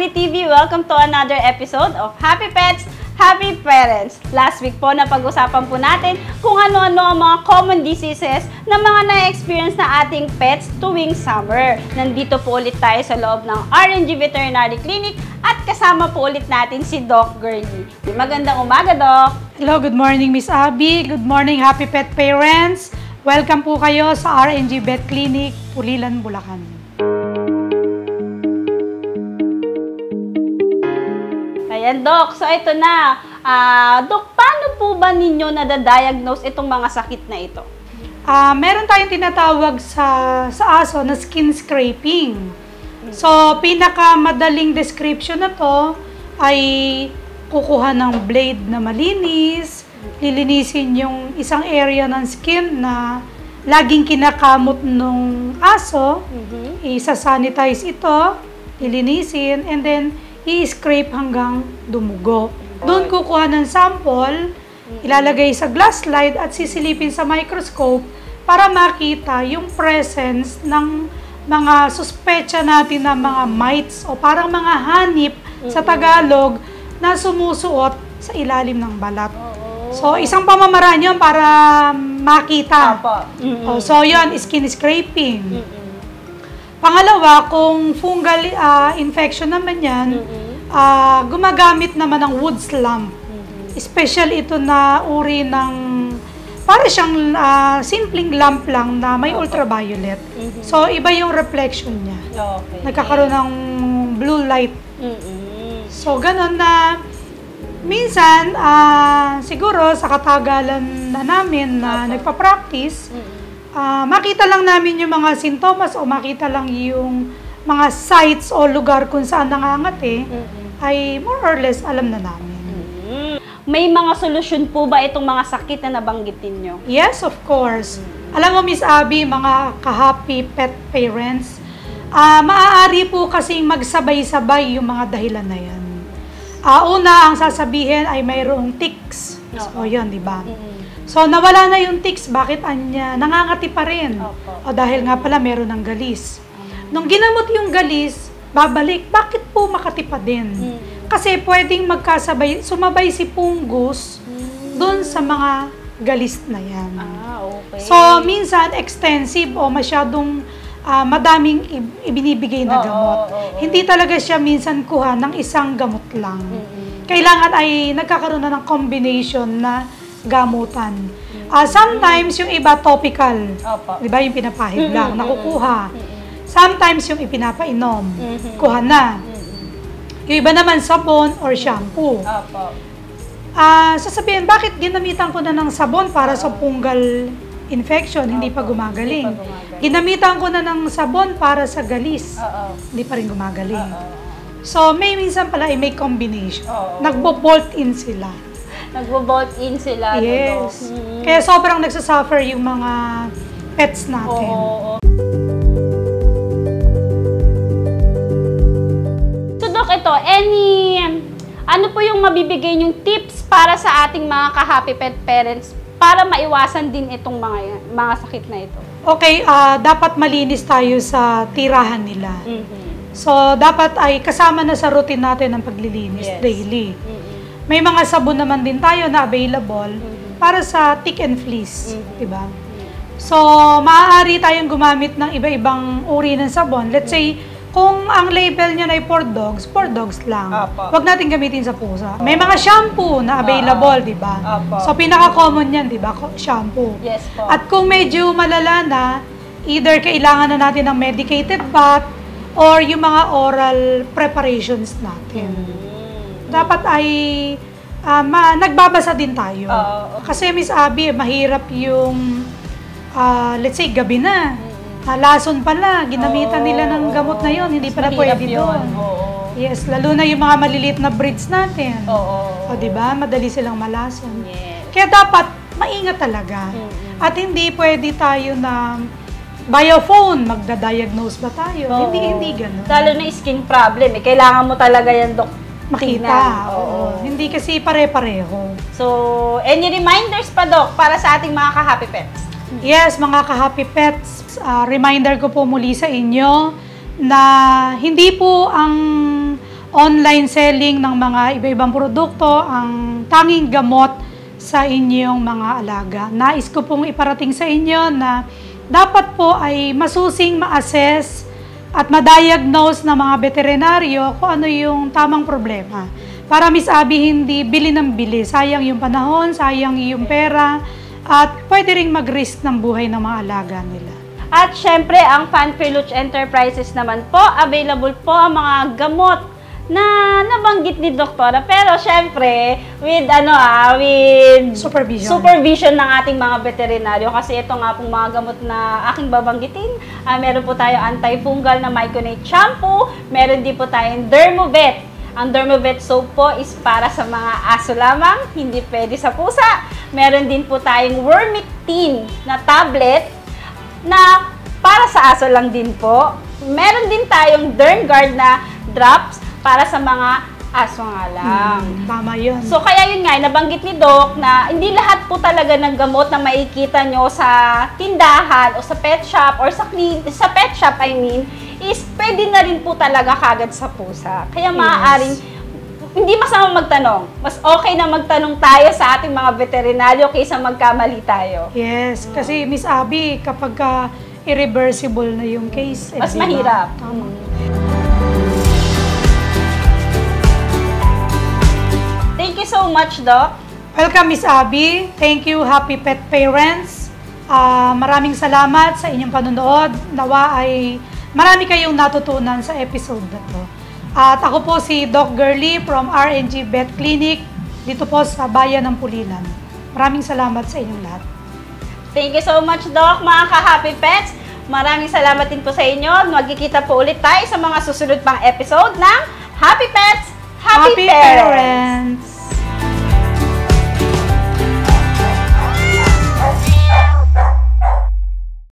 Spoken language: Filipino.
Happy TV! Welcome to another episode of Happy Pets, Happy Parents. Last week po, napag-usapan po natin kung ano-ano ang mga common diseases na mga na-experience na ating pets tuwing summer. Nandito po ulit tayo sa loob ng RNG Veterinary Clinic at kasama po ulit natin si Doc Girlie. Magandang umaga, Doc! Hello, good morning, Miss Abby. Good morning, Happy Pet Parents. Welcome po kayo sa RNG Vet Clinic, Pulilan, Bulacan. Ayan, Doc. So, ito na. Doc, paano po ba ninyo nadadiagnose itong mga sakit na ito? Meron tayong tinatawag sa aso na skin scraping. So, pinakamadaling description na to ay kukuha ng blade na malinis, lilinisin yung isang area ng skin na laging kinakamot ng aso, isa-sanitize ito, lilinisin, and then i-scrape hanggang dumugo. Doon kukuha ng sample, ilalagay sa glass slide at sisilipin sa microscope para makita yung presence ng mga suspecha natin na mga mites o parang mga hanip sa Tagalog na sumusuot sa ilalim ng balat. So, isang pamamaraan yun para makita. So, yun, skin scraping. Pangalawa, kung fungal infection naman yan, gumagamit naman ng wood slump. Special ito na uri ng, para siyang simpleng lamp lang na may ultraviolet. So, iba yung reflection niya. Nagkakaroon ng blue light. So, ganun na, minsan, siguro sa katagalan na namin na nagpa-practice, makita lang namin yung mga sintomas o makita lang yung mga sites o lugar kung saan nangangati, ay more or less alam na namin. May mga solusyon po ba itong mga sakit na nabanggitin nyo? Yes, of course. Alam mo, Miss Abby, mga ka-happy pet parents, maaari po kasing magsabay-sabay yung mga dahilan na yan. Una, ang sasabihin ay mayroong ticks. So, yun, di ba? So, nawala na yung ticks, bakit anya? Nangangati pa rin. O dahil nga pala meron ng galis. Nung ginamot yung galis, babalik, bakit po makati pa din? Kasi pwedeng magkasabay, sumabay si fungus doon sa mga galis na yan. So, minsan extensive o masyadong madaming ibinibigay na gamot. Hindi talaga siya minsan kuha ng isang gamot lang. Kailangan ay nagkakaroon na ng combination na gamutan. Sometimes yung iba topical, di ba yung pinapahid lang, nakukuha. Sometimes yung ipinapainom, kuha na. Yung iba naman sabon or shampoo. Sasabihin, bakit ginamitan ko na ng sabon para sa fungal infection, hindi pa gumagaling. Ginamitan ko na ng sabon para sa galis, hindi pa rin gumagaling. So, minsan pala may combination. Nagbo-bolt in sila. Nagbo-bolt in sila. Yes. Kaya sobrang nagsasuffer yung mga pets natin. So, Doc, ito, ano po yung mabibigay yung tips para sa ating mga ka-happy pet parents para maiwasan din itong mga sakit na ito? Okay, dapat malinis tayo sa tirahan nila. So, dapat ay kasama na sa routine natin ang paglilinis daily. May mga sabon naman din tayo na available para sa tick and fleas, diba? So, maaari tayong gumamit ng iba-ibang uri ng sabon. Let's say, kung ang label niya ay for dogs lang. Huwag natin gamitin sa pusa. May mga shampoo na available, di ba? So, pinaka-common yan, di ba? Shampoo. Yes po. At kung medyo malala na, either kailangan na natin ng medicated bath or yung mga oral preparations natin. Dapat ay nagbabasa din tayo. Kasi, Miss Abby, mahirap yung, let's say, gabi na. Lason pala, ginamitan nila ng gamot na yon, hindi pala pwede doon. Yes, lalo na yung mga maliliit na breeds natin. O, diba? Madali silang malason. Kaya dapat maingat talaga. At hindi pwede tayo na via phone, magda-diagnose ba tayo? Hindi ganun. Lalo na skin problem, kailangan mo talaga yan, Doc. Makita. Hindi kasi pare-pareho. So, any reminders pa, Doc, para sa ating mga ka-happy pets? Yes, mga ka-happy pets, reminder ko po muli sa inyo na hindi po ang online selling ng mga iba-ibang produkto ang tanging gamot sa inyong mga alaga. Nais ko pong iparating sa inyo na dapat po ay masusing ma-assess at ma-diagnose ng mga veterinaryo kung ano yung tamang problema. Para Miss Abby, hindi bili ng bili. Sayang yung panahon, sayang yung pera, at pwede ring mag-risk ng buhay ng mga alaga nila. At syempre, ang Fan Prelude Enterprises naman po, available po ang mga gamot na nabanggit ni Doktora. Pero syempre, with supervision ng ating mga veterinaryo. Kasi ito nga pong mga gamot na aking babanggitin. Meron po tayo antifungal na Myconate shampoo. Meron din po tayong Dermovet. Ang Dermovet soap po is para sa mga aso lamang, hindi pwede sa pusa. Meron din po tayong Wormictin na tablet na para sa aso lang din po. Meron din tayong DermGuard na drops para sa mga aso nga lang. Tama yun. So, kaya yun nga, nabanggit ni Doc na hindi lahat po talaga ng gamot na makikita nyo sa tindahan o sa pet shop or sa pet shop, is pwede na rin po talaga kagad sa pusa. Kaya maaaring, hindi masama magtanong. Mas okay na magtanong tayo sa ating mga veterinaryo kaysa magkamali tayo. Yes, kasi Miss Abby, kapag irreversible na yung case, Mas mahirap. Thank you so much, Doc. Welcome, Miss Abby. Thank you, happy pet parents. Maraming salamat sa inyong panonood. Nawa ay marami kayong natutunan sa episode na to. At ako po si Doc Girly from RNG Vet Clinic dito po sa Bayan ng Pulilan. Maraming salamat sa inyong lahat. Thank you so much, Doc, mga ka-Happy Pets. Maraming salamat din po sa inyo. Magkikita po ulit tayo sa mga susunod pang episode ng Happy Pets, Happy Parents!